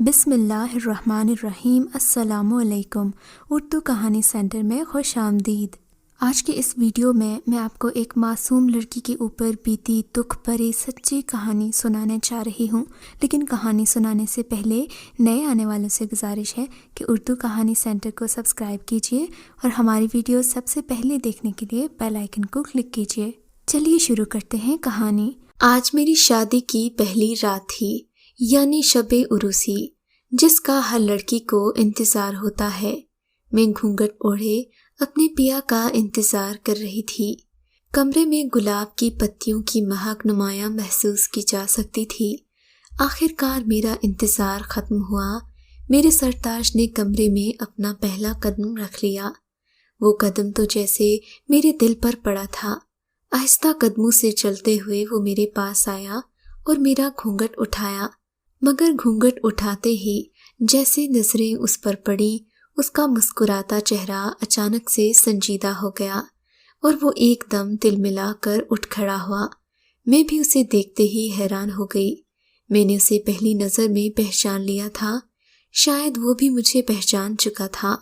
بسم اللہ الرحمن الرحیم۔ السلام علیکم۔ اردو کہانی سینٹر میں خوش آمدید۔ آج کے اس ویڈیو میں آپ کو ایک معصوم لڑکی کے اوپر بیتی دکھ بھری سچی کہانی سنانے چاہ رہی ہوں، لیکن کہانی سنانے سے پہلے نئے آنے والوں سے گزارش ہے کہ اردو کہانی سینٹر کو سبسکرائب کیجیے اور ہماری ویڈیو سب سے پہلے دیکھنے کے لیے بیل آئیکن کو کلک کیجیے۔ چلیے شروع کرتے ہیں کہانی۔ آج میری شادی کی پہلی رات تھی، یعنی شب عروسی، جس کا ہر لڑکی کو انتظار ہوتا ہے۔ میں گھونگھٹ اوڑھے اپنے پیا کا انتظار کر رہی تھی۔ کمرے میں گلاب کی پتیوں کی مہک نمایاں محسوس کی جا سکتی تھی۔ آخر کار میرا انتظار ختم ہوا۔ میرے سرتاج نے کمرے میں اپنا پہلا قدم رکھ لیا۔ وہ قدم تو جیسے میرے دل پر پڑا تھا۔ آہستہ قدموں سے چلتے ہوئے وہ میرے پاس آیا اور میرا گھونگھٹ اٹھایا، مگر گھونگھٹ اٹھاتے ہی جیسے نظریں اس پر پڑی، اس کا مسکراتا چہرہ اچانک سے سنجیدہ ہو گیا اور وہ ایک دم تل ملا کر اٹھ کھڑا ہوا۔ میں بھی اسے دیکھتے ہی حیران ہو گئی۔ میں نے اسے پہلی نظر میں پہچان لیا تھا، شاید وہ بھی مجھے پہچان چکا تھا۔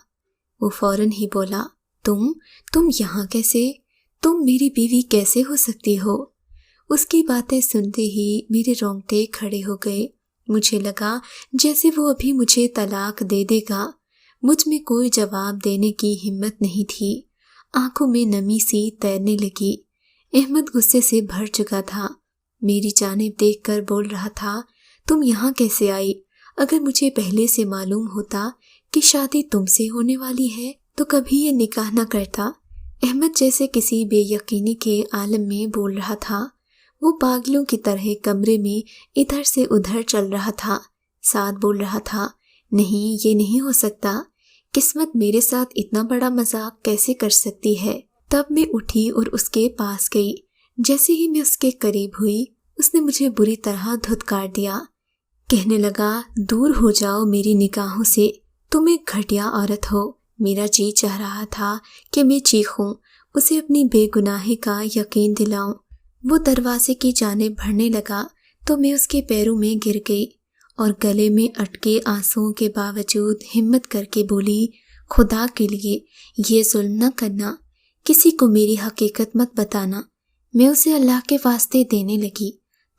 وہ فوراً ہی بولا، تم یہاں کیسے؟ تم میری بیوی کیسے ہو سکتی ہو؟ اس کی باتیں سنتے ہی میرے رونگٹے کھڑے ہو گئے۔ مجھے لگا جیسے وہ ابھی مجھے طلاق دے دے گا۔ مجھ میں کوئی جواب دینے کی ہمت نہیں تھی۔ آنکھوں میں نمی سی تیرنے لگی۔ احمد غصے سے بھر چکا تھا۔ میری جانب دیکھ کر بول رہا تھا، تم یہاں کیسے آئی؟ اگر مجھے پہلے سے معلوم ہوتا کہ شادی تم سے ہونے والی ہے تو کبھی یہ نکاح نہ کرتا۔ احمد جیسے کسی بے یقینی کے عالم میں بول رہا تھا۔ وہ پاگلوں کی طرح کمرے میں ادھر سے ادھر چل رہا تھا، ساتھ بول رہا تھا، نہیں یہ نہیں ہو سکتا، قسمت میرے ساتھ اتنا بڑا مذاق کیسے کر سکتی ہے؟ تب میں اٹھی اور اس کے پاس گئی۔ جیسے ہی میں اس کے قریب ہوئی، اس نے مجھے بری طرح دھتکار دیا۔ کہنے لگا، دور ہو جاؤ میری نگاہوں سے، تم ایک گھٹیا عورت ہو۔ میرا جی چاہ رہا تھا کہ میں چیخوں، اسے اپنی بے گناہی کا یقین دلاؤں۔ وہ دروازے کی جانب بڑھنے لگا تو میں اس کے پیروں میں گر گئی اور گلے میں اٹکے آنسوؤں کے باوجود ہمت کر کے بولی، خدا کے لیے یہ ظلم نہ کرنا، کسی کو میری حقیقت مت بتانا۔ میں اسے اللہ کے واسطے دینے لگی۔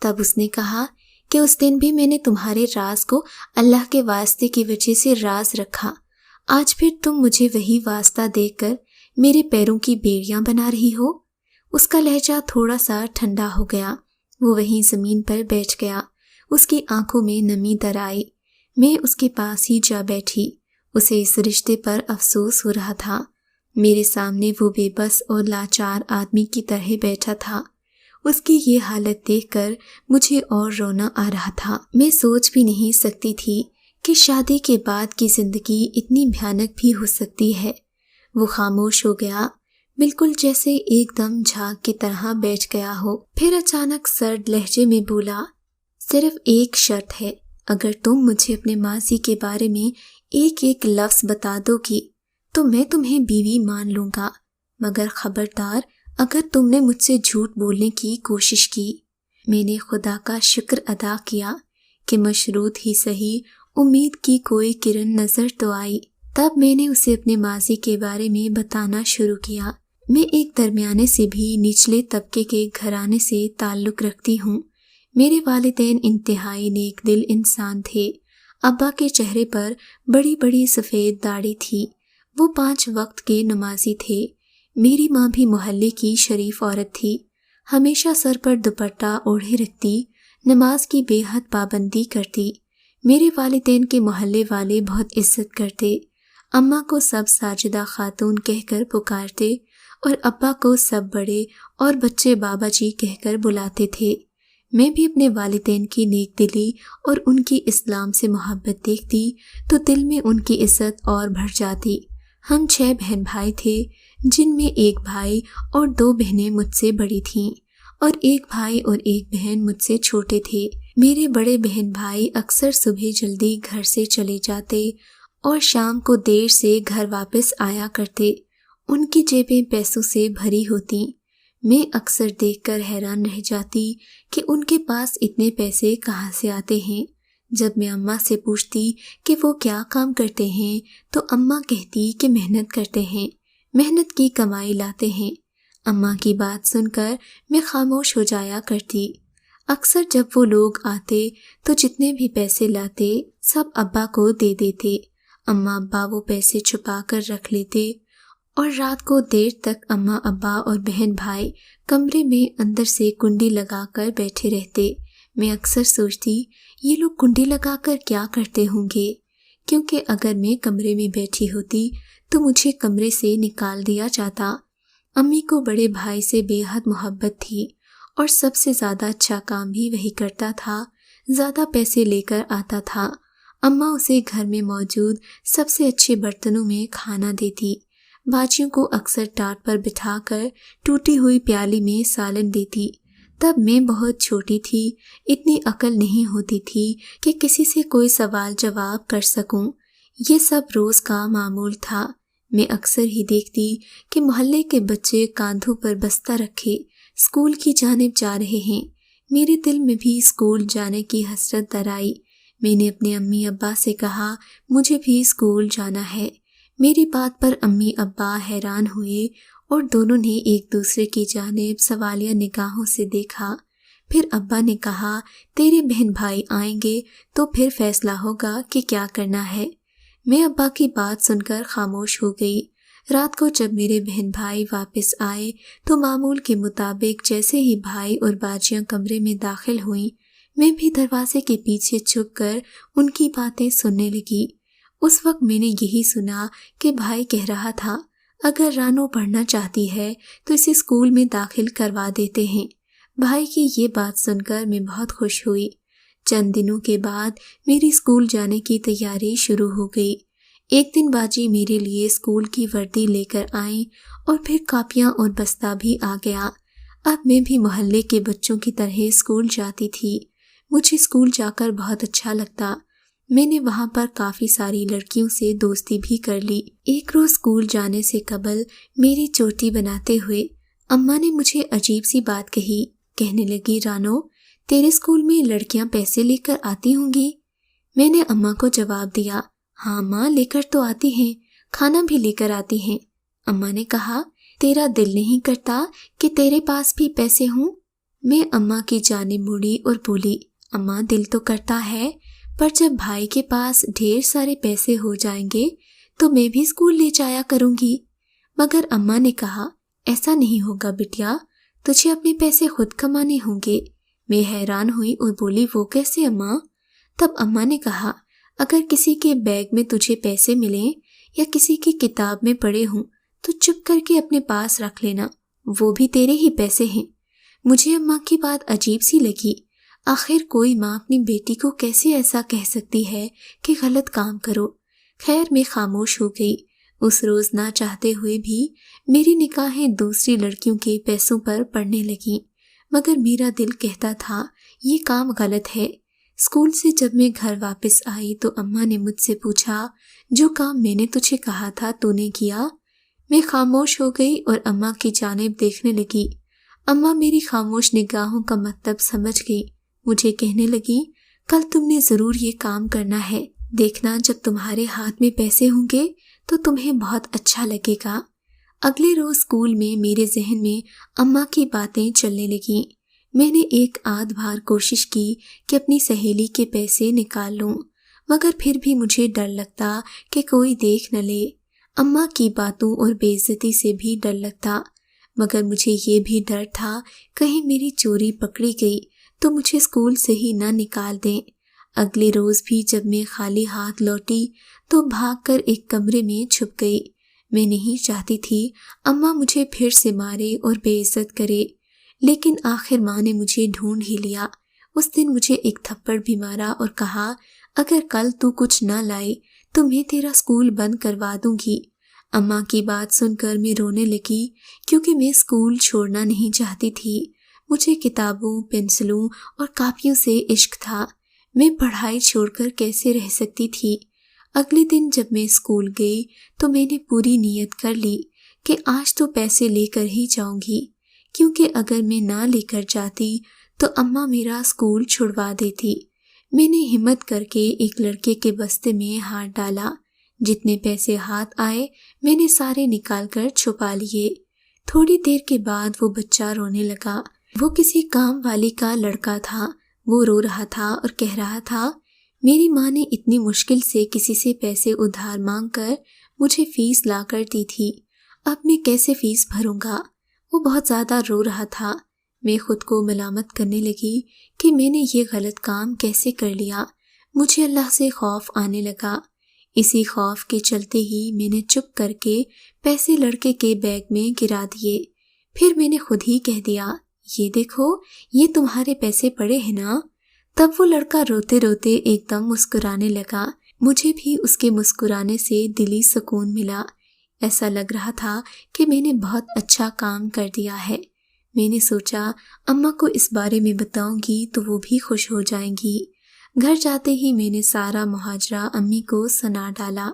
تب اس نے کہا کہ اس دن بھی میں نے تمہارے راز کو اللہ کے واسطے کی وجہ سے راز رکھا، آج پھر تم مجھے وہی واسطہ دے کر میرے پیروں کی بیڑیاں بنا رہی ہو۔ اس کا لہجہ تھوڑا سا ٹھنڈا ہو گیا۔ وہ وہیں زمین پر بیٹھ گیا۔ اس کی آنکھوں میں نمی در آئی۔ میں اس کے پاس ہی جا بیٹھی۔ اسے اس رشتے پر افسوس ہو رہا تھا۔ میرے سامنے وہ بے بس اور لاچار آدمی کی طرح بیٹھا تھا۔ اس کی یہ حالت دیکھ کر مجھے اور رونا آ رہا تھا۔ میں سوچ بھی نہیں سکتی تھی کہ شادی کے بعد کی زندگی اتنی بھیانک بھی ہو سکتی ہے۔ وہ خاموش ہو گیا، بالکل جیسے ایک دم جھاگ کی طرح بیٹھ گیا ہو۔ پھر اچانک سرد لہجے میں بولا، صرف ایک شرط ہے، اگر تم مجھے اپنے ماضی کے بارے میں ایک ایک لفظ بتا دو گی تو میں تمہیں بیوی مان لوں گا، مگر خبردار اگر تم نے مجھ سے جھوٹ بولنے کی کوشش کی۔ میں نے خدا کا شکر ادا کیا کہ مشروط ہی صحیح امید کی کوئی کرن نظر تو آئی۔ تب میں نے اسے اپنے ماضی کے بارے میں بتانا شروع کیا۔ میں ایک درمیانے سے بھی نچلے طبقے کے گھرانے سے تعلق رکھتی ہوں۔ میرے والدین انتہائی نیک دل انسان تھے۔ ابا کے چہرے پر بڑی بڑی سفید داڑھی تھی۔ وہ 5 وقت کے نمازی تھے۔ میری ماں بھی محلے کی شریف عورت تھی، ہمیشہ سر پر دوپٹہ اوڑھے رکھتی، نماز کی بے حد پابندی کرتی۔ میرے والدین کے محلے والے بہت عزت کرتے۔ اماں کو سب ساجدہ خاتون کہہ کر پکارتے اور ابا کو سب بڑے اور بچے بابا جی کہہ کر بلاتے تھے۔ میں بھی اپنے والدین کی نیک دلی اور ان کی اسلام سے محبت دیکھتی تو دل میں ان کی عزت اور بڑھ جاتی۔ ہم 6 بہن بھائی تھے، جن میں ایک بھائی اور 2 بہنیں مجھ سے بڑی تھیں، اور ایک بھائی اور ایک بہن مجھ سے چھوٹے تھے۔ میرے بڑے بہن بھائی اکثر صبح جلدی گھر سے چلے جاتے اور شام کو دیر سے گھر واپس آیا کرتے۔ ان کی جیبیں پیسوں سے بھری ہوتی۔ میں اکثر دیکھ کر حیران رہ جاتی کہ ان کے پاس اتنے پیسے کہاں سے آتے ہیں۔ جب میں اماں سے پوچھتی کہ وہ کیا کام کرتے ہیں تو اماں کہتی کہ محنت کرتے ہیں، محنت کی کمائی لاتے ہیں۔ اماں کی بات سن کر میں خاموش ہو جایا کرتی۔ اکثر جب وہ لوگ آتے تو جتنے بھی پیسے لاتے سب ابا کو دے دیتے۔ اماں ابا وہ پیسے چھپا کر رکھ لیتے اور رات کو دیر تک اماں ابا اور بہن بھائی کمرے میں اندر سے کنڈی لگا کر بیٹھے رہتے۔ میں اکثر سوچتی یہ لوگ کنڈی لگا کر کیا کرتے ہوں گے، کیونکہ اگر میں کمرے میں بیٹھی ہوتی تو مجھے کمرے سے نکال دیا جاتا۔ امی کو بڑے بھائی سے بے حد محبت تھی اور سب سے زیادہ اچھا کام بھی وہی کرتا تھا، زیادہ پیسے لے کر آتا تھا۔ اماں اسے گھر میں موجود سب سے اچھے برتنوں میں کھانا دیتی، باجیوں کو اکثر ٹاٹ پر بٹھا کر ٹوٹی ہوئی پیالی میں سالن دیتی۔ تب میں بہت چھوٹی تھی، اتنی عقل نہیں ہوتی تھی کہ کسی سے کوئی سوال جواب کر سکوں۔ یہ سب روز کا معمول تھا۔ میں اکثر ہی دیکھتی کہ محلے کے بچے کاندھوں پر بستہ رکھے اسکول کی جانب جا رہے ہیں۔ میرے دل میں بھی اسکول جانے کی حسرت در آئی۔ میں نے اپنے امی ابا سے کہا مجھے بھی اسکول جانا ہے۔ میری بات پر امی ابا حیران ہوئے اور دونوں نے ایک دوسرے کی جانب سوالیہ نگاہوں سے دیکھا۔ پھر ابا نے کہا تیرے بہن بھائی آئیں گے تو پھر فیصلہ ہوگا کہ کیا کرنا ہے۔ میں ابا کی بات سن کر خاموش ہو گئی۔ رات کو جب میرے بہن بھائی واپس آئے تو معمول کے مطابق جیسے ہی بھائی اور باجیاں کمرے میں داخل ہوئیں، میں بھی دروازے کے پیچھے چھپ کر ان کی باتیں سننے لگی۔ اس وقت میں نے یہی سنا کہ بھائی کہہ رہا تھا اگر رانو پڑھنا چاہتی ہے تو اسے اسکول میں داخل کروا دیتے ہیں۔ بھائی کی یہ بات سن کر میں بہت خوش ہوئی۔ چند دنوں کے بعد میری اسکول جانے کی تیاری شروع ہو گئی۔ ایک دن باجی میرے لیے اسکول کی وردی لے کر آئیں اور پھر کاپیاں اور بستہ بھی آ گیا۔ اب میں بھی محلے کے بچوں کی طرح اسکول جاتی تھی۔ مجھے اسکول جا کر بہت اچھا لگتا۔ میں نے وہاں پر کافی ساری لڑکیوں سے دوستی بھی کر لی۔ ایک روز اسکول جانے سے قبل میری چوٹی بناتے ہوئے اماں نے مجھے عجیب سی بات کہی، کہنے لگی رانو تیرے اسکول میں لڑکیاں پیسے لے کر آتی ہوں گی؟ میں نے اماں کو جواب دیا ہاں ماں لے کر تو آتی ہیں، کھانا بھی لے کر آتی ہیں۔ اماں نے کہا تیرا دل نہیں کرتا کہ تیرے پاس بھی پیسے ہوں؟ میں اماں کی جانب مڑی اور بولی اماں دل تو کرتا ہے، پر جب بھائی کے پاس ڈھیر سارے پیسے ہو جائیں گے تو میں بھی اسکول لے جایا کروں گی۔ مگر اماں نے کہا ایسا نہیں ہوگا بٹیا، تجھے اپنے پیسے خود کمانے ہوں گے۔ میں حیران ہوئی اور بولی وہ کیسے اماں؟ تب اماں نے کہا اگر کسی کے بیگ میں تجھے پیسے ملیں یا کسی کی کتاب میں پڑے ہوں تو چپ کر کے اپنے پاس رکھ لینا، وہ بھی تیرے ہی پیسے ہیں۔ مجھے اماں کی بات عجیب سی لگی۔ آخر کوئی ماں اپنی بیٹی کو کیسے ایسا کہہ سکتی ہے کہ غلط کام کرو؟ خیر میں خاموش ہو گئی۔ اس روز نہ چاہتے ہوئے بھی میری نگاہیں دوسری لڑکیوں کے پیسوں پر پڑنے لگیں، مگر میرا دل کہتا تھا یہ کام غلط ہے۔ اسکول سے جب میں گھر واپس آئی تو اماں نے مجھ سے پوچھا جو کام میں نے تجھے کہا تھا تو نے کیا؟ میں خاموش ہو گئی اور اماں کی جانب دیکھنے لگی۔ اماں میری خاموش نگاہوں کا مطلب سمجھ گئی، مجھے کہنے لگی کل تم نے ضرور یہ کام کرنا ہے، دیکھنا جب تمہارے ہاتھ میں پیسے ہوں گے تو تمہیں بہت اچھا لگے گا۔ اگلے روز اسکول میں میرے ذہن میں اماں کی باتیں چلنے لگیں۔ میں نے ایک آدھ بار کوشش کی کہ اپنی سہیلی کے پیسے نکال لوں، مگر پھر بھی مجھے ڈر لگتا کہ کوئی دیکھ نہ لے۔ اماں کی باتوں اور بے عزتی سے بھی ڈر لگتا، مگر مجھے یہ بھی ڈر تھا کہیں میری چوری پکڑی گئی تو مجھے اسکول سے ہی نہ نکال دیں۔ اگلے روز بھی جب میں خالی ہاتھ لوٹی تو بھاگ کر ایک کمرے میں چھپ گئی۔ میں نہیں چاہتی تھی اماں مجھے پھر سے مارے اور بے عزت کرے، لیکن آخر ماں نے مجھے ڈھونڈ ہی لیا۔ اس دن مجھے ایک تھپڑ بھی مارا اور کہا اگر کل تو کچھ نہ لائی تو میں تیرا اسکول بند کروا دوں گی۔ اماں کی بات سن کر میں رونے لگی کیونکہ میں اسکول چھوڑنا نہیں چاہتی تھی۔ مجھے کتابوں، پنسلوں اور کاپیوں سے عشق تھا۔ میں پڑھائی چھوڑ کر کیسے رہ سکتی تھی؟ اگلے دن جب میں اسکول گئی تو میں نے پوری نیت کر لی کہ آج تو پیسے لے کر ہی جاؤں گی، کیونکہ اگر میں نہ لے کر جاتی تو اماں میرا اسکول چھڑوا دیتی۔ میں نے ہمت کر کے ایک لڑکے کے بستے میں ہاتھ ڈالا۔ جتنے پیسے ہاتھ آئے میں نے سارے نکال کر چھپا لیے۔ تھوڑی دیر کے بعد وہ بچہ رونے لگا۔ وہ کسی کام والی کا لڑکا تھا۔ وہ رو رہا تھا اور کہہ رہا تھا، میری ماں نے اتنی مشکل سے کسی سے پیسے ادھار مانگ کر مجھے فیس لا کر دی تھی، اب میں کیسے فیس بھروں گا؟ وہ بہت زیادہ رو رہا تھا۔ میں خود کو ملامت کرنے لگی کہ میں نے یہ غلط کام کیسے کر لیا۔ مجھے اللہ سے خوف آنے لگا۔ اسی خوف کے چلتے ہی میں نے چپ کر کے پیسے لڑکے کے بیگ میں گرا دیے۔ پھر میں نے خود ہی کہہ دیا، یہ دیکھو، یہ تمہارے پیسے پڑے ہیں نا؟ تب وہ لڑکا روتے روتے ایک دم مسکرانے لگا۔ مجھے بھی اس کے مسکرانے سے دلی سکون ملا۔ ایسا لگ رہا تھا کہ میں نے بہت اچھا کام کر دیا ہے۔ میں نے سوچا اماں کو اس بارے میں بتاؤں گی تو وہ بھی خوش ہو جائیں گی۔ گھر جاتے ہی میں نے سارا مہاجرہ امی کو سنا ڈالا۔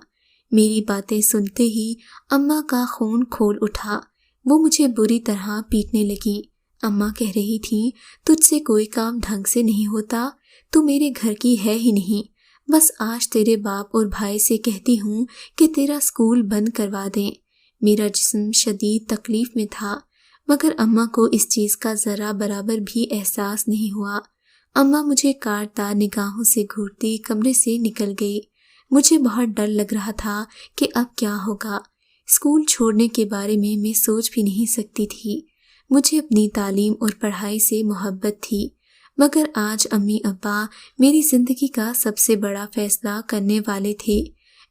میری باتیں سنتے ہی اماں کا خون کھول اٹھا۔ وہ مجھے بری طرح پیٹنے لگی۔ اماں کہہ رہی تھیں، تجھ سے کوئی کام ڈھنگ سے نہیں ہوتا، تو میرے گھر کی ہے ہی نہیں، بس آج تیرے باپ اور بھائی سے کہتی ہوں کہ تیرا اسکول بند کروا دیں۔ میرا جسم شدید تکلیف میں تھا، مگر اماں کو اس چیز کا ذرا برابر بھی احساس نہیں ہوا۔ اماں مجھے کاٹدار نگاہوں سے گھورتی کمرے سے نکل گئی۔ مجھے بہت ڈر لگ رہا تھا کہ اب کیا ہوگا۔ اسکول چھوڑنے کے بارے میں سوچ بھی نہیں سکتی تھی۔ مجھے اپنی تعلیم اور پڑھائی سے محبت تھی، مگر آج امی ابا میری زندگی کا سب سے بڑا فیصلہ کرنے والے تھے۔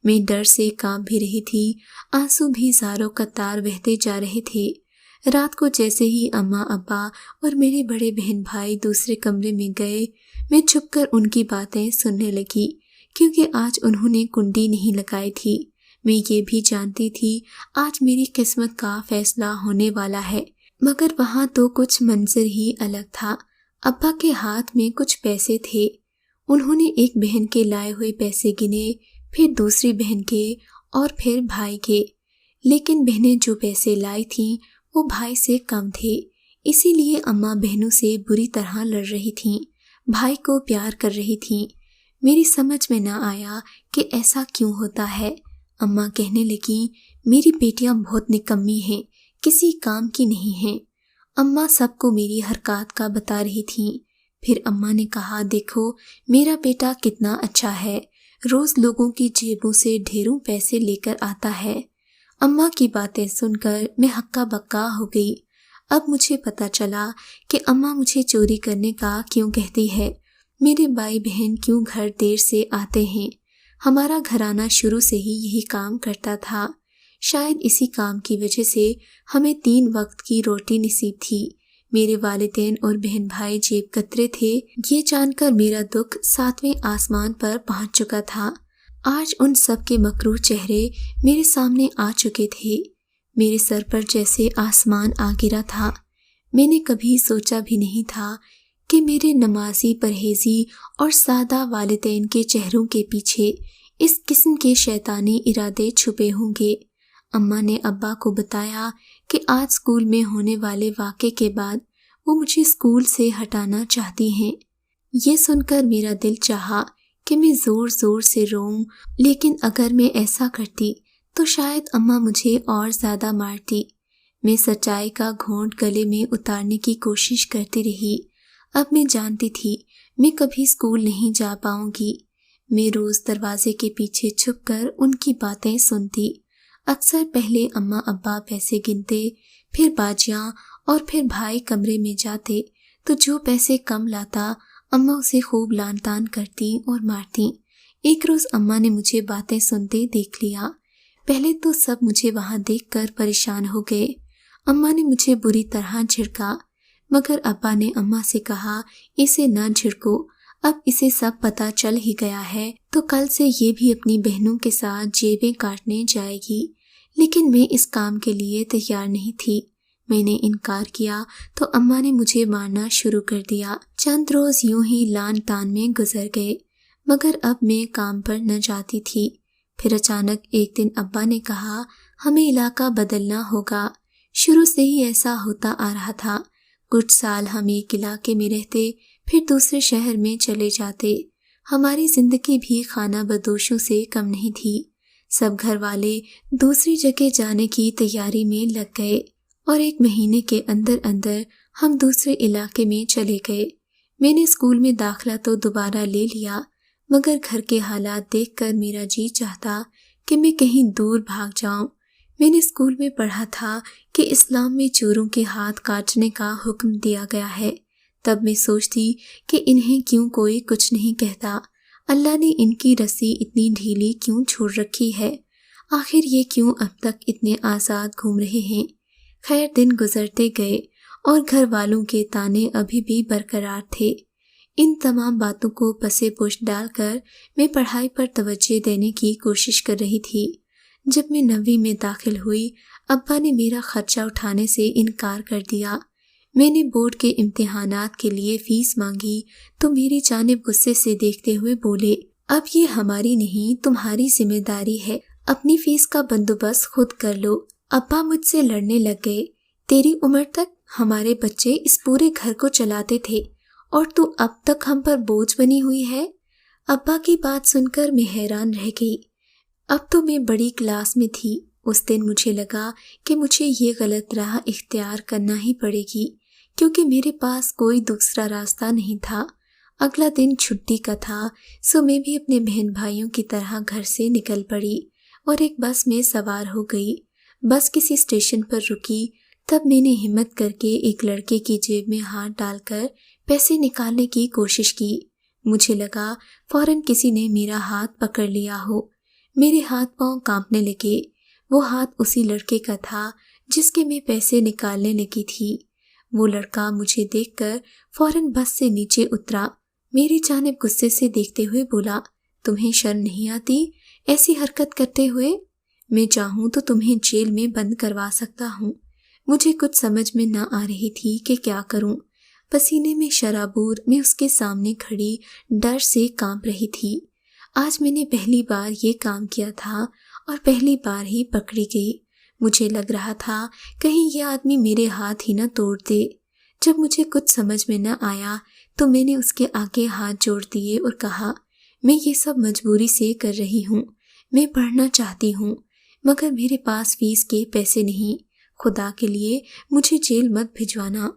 میں ڈر سے کانپ بھی رہی تھی، آنسو بھی زاروں قطار بہتے جا رہے تھے۔ رات کو جیسے ہی اماں ابا اور میرے بڑے بہن بھائی دوسرے کمرے میں گئے، میں چھپ کر ان کی باتیں سننے لگی، کیونکہ آج انہوں نے کنڈی نہیں لگائی تھی۔ میں یہ بھی جانتی تھی آج میری قسمت کا فیصلہ ہونے والا ہے، مگر وہاں تو کچھ منظر ہی الگ تھا۔ ابا کے ہاتھ میں کچھ پیسے تھے۔ انہوں نے ایک بہن کے لائے ہوئے پیسے گنے، پھر دوسری بہن کے اور پھر بھائی کے، لیکن بہنیں جو پیسے لائی تھیں وہ بھائی سے کم تھے، اسی لیے اماں بہنوں سے بری طرح لڑ رہی تھیں، بھائی کو پیار کر رہی تھیں۔ میری سمجھ میں نہ آیا کہ ایسا کیوں ہوتا ہے۔ اماں کہنے لگیں، میری بیٹیاں بہت نکمی ہیں، کسی کام کی نہیں ہیں۔ اماں سب کو میری حرکات کا بتا رہی تھیں۔ پھر اماں نے کہا، دیکھو میرا بیٹا کتنا اچھا ہے، روز لوگوں کی جیبوں سے ڈھیروں پیسے لے کر آتا ہے۔ اماں کی باتیں سن کر میں ہکا بکا ہو گئی۔ اب مجھے پتہ چلا کہ اماں مجھے چوری کرنے کا کیوں کہتی ہے۔ میرے بھائی بہن کیوں گھر دیر سے آتے ہیں؟ ہمارا گھرانہ شروع سے ہی یہی کام کرتا تھا۔ شاید اسی کام کی وجہ سے ہمیں 3 وقت کی روٹی نصیب تھی۔ میرے والدین اور بہن بھائی جیب کترے تھے، یہ جان کر میرا دکھ 7ویں آسمان پر پہنچ چکا تھا۔ آج ان سب کے مکروہ چہرے میرے سامنے آ چکے تھے۔ میرے سر پر جیسے آسمان آ گرا تھا۔ میں نے کبھی سوچا بھی نہیں تھا کہ میرے نمازی، پرہیزی اور سادہ والدین کے چہروں کے پیچھے اس قسم کے شیطانی ارادے چھپے ہوں گے۔ اماں نے ابا کو بتایا کہ آج اسکول میں ہونے والے واقعے کے بعد وہ مجھے اسکول سے ہٹانا چاہتی ہیں۔ یہ سن کر میرا دل چاہا کہ میں زور زور سے روؤں، لیکن اگر میں ایسا کرتی تو شاید اماں مجھے اور زیادہ مارتی۔ میں سچائی کا گھونٹ گلے میں اتارنے کی کوشش کرتی رہی۔ اب میں جانتی تھی میں کبھی اسکول نہیں جا پاؤں گی۔ میں روز دروازے کے پیچھے چھپ کر ان کی باتیں سنتی۔ اکثر پہلے اماں ابا پیسے گنتے، پھر باجیاں اور پھر بھائی کمرے میں جاتے تو جو پیسے کم لاتا اماں اسے خوب لان تان کرتی اور مارتی۔ ایک روز اماں نے مجھے باتیں سنتے دیکھ لیا۔ پہلے تو سب مجھے وہاں دیکھ کر پریشان ہو گئے۔ اماں نے مجھے بری طرح جھڑکا، مگر ابا نے اماں سے کہا، اسے نہ جھڑکو، اب اسے سب پتہ چل ہی گیا ہے تو کل سے یہ بھی اپنی بہنوں کے ساتھ جیبیں کاٹنے جائے گی۔ لیکن میں اس کام کے لیے تیار نہیں تھی۔ میں نے انکار کیا تو اماں نے مجھے مارنا شروع کر دیا۔ چند روز یوں ہی لان تان میں گزر گئے، مگر اب میں کام پر نہ جاتی تھی۔ پھر اچانک ایک دن ابا نے کہا، ہمیں علاقہ بدلنا ہوگا۔ شروع سے ہی ایسا ہوتا آ رہا تھا۔ کچھ سال ہم ایک علاقے میں رہتے، پھر دوسرے شہر میں چلے جاتے۔ ہماری زندگی بھی خانہ بدوشوں سے کم نہیں تھی۔ سب گھر والے دوسری جگہ جانے کی تیاری میں لگ گئے اور 1 مہینے کے اندر اندر ہم دوسرے علاقے میں چلے گئے۔ میں نے اسکول میں داخلہ تو دوبارہ لے لیا، مگر گھر کے حالات دیکھ کر میرا جی چاہتا کہ میں کہیں دور بھاگ جاؤں۔ میں نے اسکول میں پڑھا تھا کہ اسلام میں چوروں کے ہاتھ کاٹنے کا حکم دیا گیا ہے۔ تب میں سوچتی کہ انہیں کیوں کوئی کچھ نہیں کہتا، اللہ نے ان کی رسی اتنی ڈھیلی کیوں چھوڑ رکھی ہے، آخر یہ کیوں اب تک اتنے آزاد گھوم رہے ہیں۔ خیر دن گزرتے گئے اور گھر والوں کے طعنے ابھی بھی برقرار تھے۔ ان تمام باتوں کو پسے پشت ڈال کر میں پڑھائی پر توجہ دینے کی کوشش کر رہی تھی۔ جب میں 9ویں میں داخل ہوئی، ابا نے میرا خرچہ اٹھانے سے انکار کر دیا۔ میں نے بورڈ کے امتحانات کے لیے فیس مانگی تو میری جانب غصے سے دیکھتے ہوئے بولے، اب یہ ہماری نہیں تمہاری ذمہ داری ہے، اپنی فیس کا بندوبست خود کر لو۔ ابا مجھ سے لڑنے لگ گئے، تیری عمر تک ہمارے بچے اس پورے گھر کو چلاتے تھے اور تو اب تک ہم پر بوجھ بنی ہوئی ہے۔ ابا کی بات سن کر میں حیران رہ گئی۔ اب تو میں بڑی کلاس میں تھی۔ اس دن مجھے لگا کہ مجھے یہ غلط راہ اختیار کرنا ہی پڑے گی، کیونکہ میرے پاس کوئی دوسرا راستہ نہیں تھا۔ اگلا دن چھٹی کا تھا، سو میں بھی اپنے بہن بھائیوں کی طرح گھر سے نکل پڑی اور ایک بس میں سوار ہو گئی۔ بس کسی اسٹیشن پر رکی، تب میں نے ہمت کر کے ایک لڑکے کی جیب میں ہاتھ ڈال کر پیسے نکالنے کی کوشش کی۔ مجھے لگا فوراً کسی نے میرا ہاتھ پکڑ لیا ہو۔ میرے ہاتھ پاؤں کانپنے لگے۔ وہ ہاتھ اسی لڑکے کا تھا جس کے میں پیسے نکالنے لگی تھی۔ وہ لڑکا مجھے دیکھ کر فوراً بس سے نیچے اترا، میری جانب غصے سے دیکھتے ہوئے بولا، تمہیں شرم نہیں آتی ایسی حرکت کرتے ہوئے؟ میں چاہوں تو تمہیں جیل میں بند کروا سکتا ہوں۔ مجھے کچھ سمجھ میں نہ آ رہی تھی کہ کیا کروں۔ پسینے میں شرابور میں اس کے سامنے کھڑی ڈر سے کانپ رہی تھی۔ آج میں نے پہلی بار یہ کام کیا تھا اور پہلی بار ہی پکڑی گئی۔ مجھے لگ رہا تھا کہیں یہ آدمی میرے ہاتھ ہی نہ توڑ دے۔ جب مجھے کچھ سمجھ میں نہ آیا تو میں نے اس کے آگے ہاتھ جوڑ دیے اور کہا، میں یہ سب مجبوری سے کر رہی ہوں، میں پڑھنا چاہتی ہوں، مگر میرے پاس فیس کے پیسے نہیں، خدا کے لیے مجھے جیل مت بھجوانا۔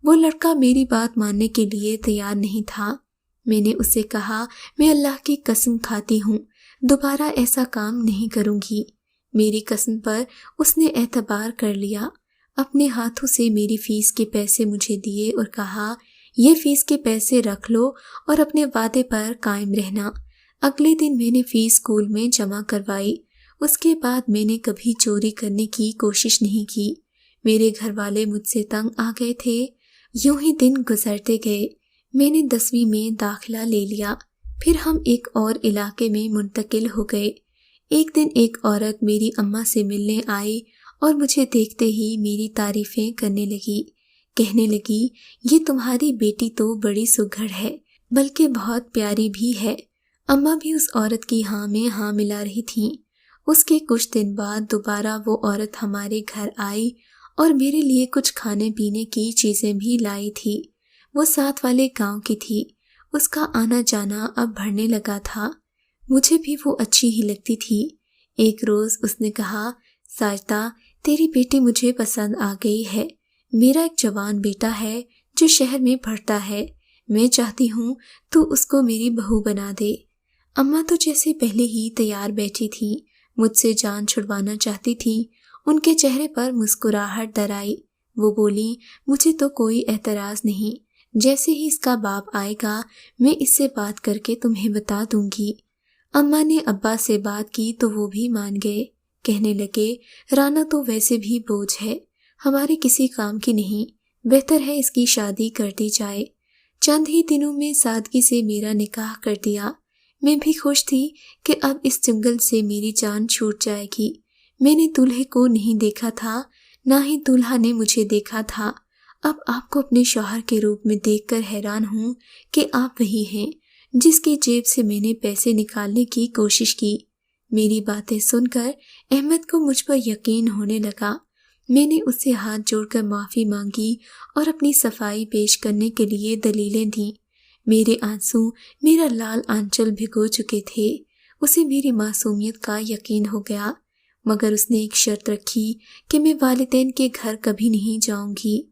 وہ لڑکا میری بات ماننے کے لیے تیار نہیں تھا۔ میں نے اسے کہا، میں اللہ کی قسم کھاتی ہوں دوبارہ ایسا کام نہیں کروں گی۔ میری قسم پر اس نے اعتبار کر لیا، اپنے ہاتھوں سے میری فیس کے پیسے مجھے دیے اور کہا، یہ فیس کے پیسے رکھ لو اور اپنے وعدے پر قائم رہنا۔ اگلے دن میں نے فیس اسکول میں جمع کروائی۔ اس کے بعد میں نے کبھی چوری کرنے کی کوشش نہیں کی۔ میرے گھر والے مجھ سے تنگ آ گئے تھے۔ یوں ہی دن گزرتے گئے۔ میں نے 10ویں میں داخلہ لے لیا، پھر ہم ایک اور علاقے میں منتقل ہو گئے۔ ایک دن ایک عورت میری اماں سے ملنے آئی اور مجھے دیکھتے ہی میری تعریفیں کرنے لگی، کہنے لگی، یہ تمہاری بیٹی تو بڑی سگھڑ ہے، بلکہ بہت پیاری بھی ہے۔ اماں بھی اس عورت کی ہاں میں ہاں ملا رہی تھیں۔ اس کے کچھ دن بعد دوبارہ وہ عورت ہمارے گھر آئی اور میرے لیے کچھ کھانے پینے کی چیزیں بھی لائی تھی۔ وہ ساتھ والے گاؤں کی تھی۔ اس کا آنا جانا اب بڑھنے لگا تھا۔ مجھے بھی وہ اچھی ہی لگتی تھی۔ ایک روز اس نے کہا، ساجدہ تیری بیٹی مجھے پسند آ گئی ہے۔ میرا ایک جوان بیٹا ہے جو شہر میں پڑھتا ہے، میں چاہتی ہوں تو اس کو میری بہو بنا دے۔ اماں تو جیسے پہلے ہی تیار بیٹھی تھی، مجھ سے جان چھڑوانا چاہتی تھی۔ ان کے چہرے پر مسکراہٹ در آئی۔ وہ بولی، مجھے تو کوئی اعتراض نہیں، جیسے ہی اس کا باپ آئے گا میں اس سے بات کر کے تمہیں بتا دوں گی۔ اماں نے ابا سے بات کی تو وہ بھی مان گئے، کہنے لگے، رانا تو ویسے بھی بوجھ ہے، ہمارے کسی کام کی نہیں، بہتر ہے اس کی شادی کر دی جائے۔ چند ہی دنوں میں سادگی سے میرا نکاح کر دیا۔ میں بھی خوش تھی کہ اب اس جنگل سے میری جان چھوٹ جائے گی۔ میں نے دولہے کو نہیں دیکھا تھا، نہ ہی دولہا نے مجھے دیکھا تھا۔ اب آپ کو اپنے شوہر کے روپ میں دیکھ کر حیران ہوں کہ آپ وہی ہیں جس کی جیب سے میں نے پیسے نکالنے کی کوشش کی۔ میری باتیں سن کر احمد کو مجھ پر یقین ہونے لگا۔ میں نے اس سے ہاتھ جوڑ کر معافی مانگی اور اپنی صفائی پیش کرنے کے لیے دلیلیں دیں۔ میرے آنسو میرا لال آنچل بھگو چکے تھے۔ اسے میری معصومیت کا یقین ہو گیا، مگر اس نے ایک شرط رکھی کہ میں والدین کے گھر کبھی نہیں جاؤں گی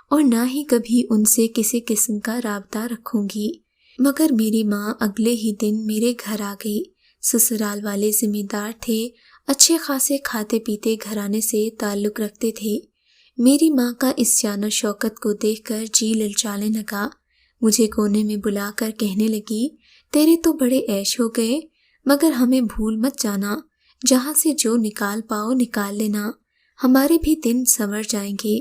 اور نہ ہی کبھی ان سے کسی قسم کا رابطہ رکھوں گی۔ مگر میری ماں اگلے ہی دن میرے گھر آ گئی۔ سسرال والے ذمہ دار تھے، اچھے خاصے کھاتے پیتے گھرانے سے تعلق رکھتے تھے۔ میری ماں کا اس شان و شوکت کو دیکھ کر جی للچانے لگا۔ مجھے کونے میں بلا کر کہنے لگی، تیرے تو بڑے عیش ہو گئے، مگر ہمیں بھول مت جانا، جہاں سے جو نکال پاؤ نکال لینا، ہمارے بھی دن سنور جائیں گے۔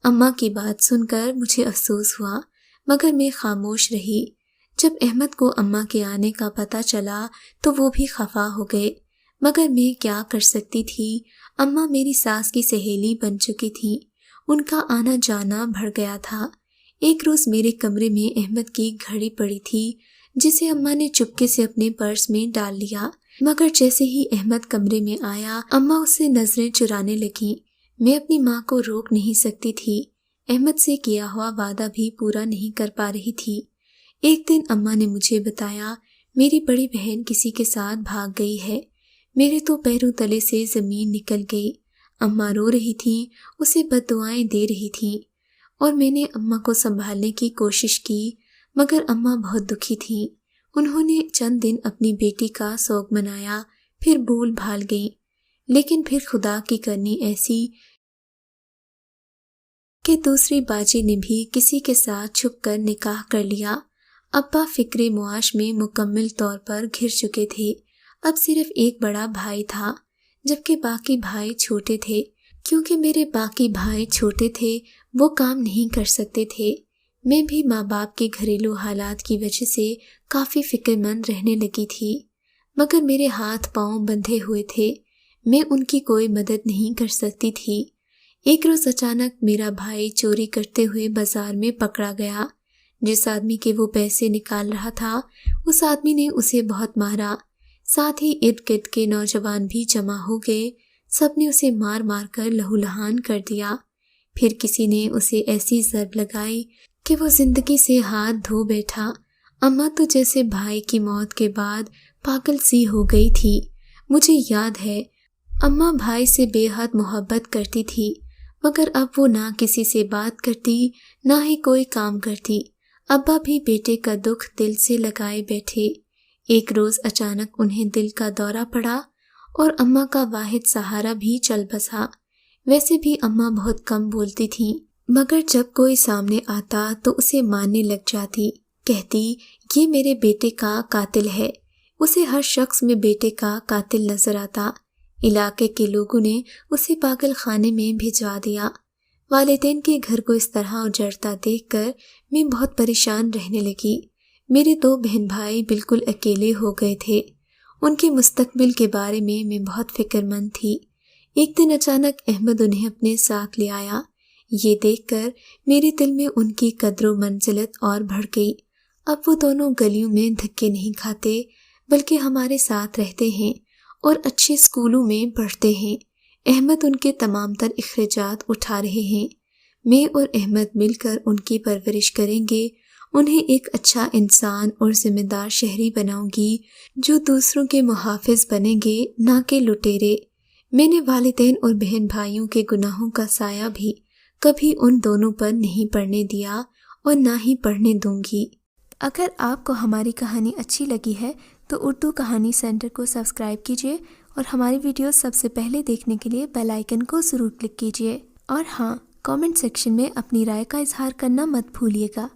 اماں کی بات سن کر مجھے افسوس ہوا، مگر میں خاموش رہی۔ جب احمد کو اماں کے آنے کا پتہ چلا تو وہ بھی خفا ہو گئے، مگر میں کیا کر سکتی تھی؟ اماں میری ساس کی سہیلی بن چکی تھی، ان کا آنا جانا بڑھ گیا تھا۔ ایک روز میرے کمرے میں احمد کی گھڑی پڑی تھی، جسے اماں نے چپکے سے اپنے پرس میں ڈال لیا، مگر جیسے ہی احمد کمرے میں آیا اماں اس سے نظریں چرانے لگیں۔ میں اپنی ماں کو روک نہیں سکتی تھی، احمد سے کیا ہوا وعدہ بھی پورا نہیں کر پا رہی تھی۔ ایک دن اماں نے مجھے بتایا، میری بڑی بہن کسی کے ساتھ بھاگ گئی ہے۔ میرے تو پیروں تلے سے زمین نکل گئی۔ اماں رو رہی تھیں، اسے بد دعائیں دے رہی تھیں، اور میں نے اماں کو سنبھالنے کی کوشش کی، مگر اماں بہت دکھی تھیں۔ انہوں نے چند دن اپنی بیٹی کا سوگ منایا، پھر بھول بھال گئیں۔ لیکن پھر خدا کی کرنی ایسی کہ دوسری باجی نے بھی کسی کے ساتھ چھپ کر نکاح کر لیا۔ ابا فکر معاش میں مکمل طور پر گھر چکے تھے۔ اب صرف ایک بڑا بھائی تھا، جبکہ باقی بھائی چھوٹے تھے۔ کیونکہ میرے باقی بھائی چھوٹے تھے، وہ کام نہیں کر سکتے تھے۔ میں بھی ماں باپ کے گھریلو حالات کی وجہ سے کافی فکر مند رہنے لگی تھی، مگر میرے ہاتھ پاؤں بندھے ہوئے تھے، میں ان کی کوئی مدد نہیں کر سکتی تھی۔ ایک روز اچانک میرا بھائی چوری کرتے ہوئے بازار میں پکڑا گیا۔ جس آدمی کے وہ پیسے نکال رہا تھا، اس آدمی نے اسے بہت مارا۔ ساتھ ہی ارد گرد کے نوجوان بھی جمع ہو گئے، سب نے اسے مار مار کر لہولہان کر دیا۔ پھر کسی نے اسے ایسی ضرب لگائی کہ وہ زندگی سے ہاتھ دھو بیٹھا۔ اماں تو جیسے بھائی کی موت کے بعد پاگل سی ہو گئی تھی۔ مجھے یاد ہے اماں بھائی سے بے حد محبت کرتی تھی، مگر اب وہ نہ کسی سے بات کرتی، نہ ہی کوئی کام کرتی۔ ابا بھی بیٹے کا دکھ دل سے لگائے بیٹھے۔ ایک روز اچانک انہیں دل کا دورہ پڑا اور اماں کا واحد سہارا بھی چل بسا۔ ویسے بھی اماں بہت کم بولتی تھیں، مگر جب کوئی سامنے آتا تو اسے ماننے لگ جاتی، کہتی یہ میرے بیٹے کا قاتل ہے۔ اسے ہر شخص میں بیٹے کا قاتل نظر آتا۔ علاقے کے لوگوں نے اسے پاگل خانے میں بھجوا دیا۔ والدین کے گھر کو اس طرح اجڑتا دیکھ کر میں بہت پریشان رہنے لگی۔ میرے دو بہن بھائی بالکل اکیلے ہو گئے تھے۔ ان کے مستقبل کے بارے میں بہت فکر مند تھی۔ ایک دن اچانک احمد انہیں اپنے ساتھ لے آیا۔ یہ دیکھ کر میرے دل میں ان کی قدر و منزلت اور بڑھ گئی۔ اب وہ دونوں گلیوں میں دھکے نہیں کھاتے، بلکہ ہمارے ساتھ رہتے ہیں اور اچھے اسکولوں میں پڑھتے ہیں۔ احمد ان کے تمام تر اخراجات اٹھا رہے ہیں۔ میں اور احمد مل کر ان کی پرورش کریں گے، انہیں ایک اچھا انسان اور ذمہ دار شہری بناؤں گی جو دوسروں کے محافظ بنیں گے، نہ کہ لٹیرے۔ میں نے والدین اور بہن بھائیوں کے گناہوں کا سایہ بھی کبھی ان دونوں پر نہیں پڑنے دیا اور نہ ہی پڑھنے دوں گی۔ اگر آپ کو ہماری کہانی اچھی لگی ہے تو اردو کہانی سینٹر کو سبسکرائب کیجیے اور ہماری ویڈیوز سب سے پہلے دیکھنے کے لیے بیل آئیکن کو ضرور کلک کیجیے۔ اور ہاں، کامنٹ سیکشن میں اپنی رائے کا اظہار کرنا مت بھولیے گا۔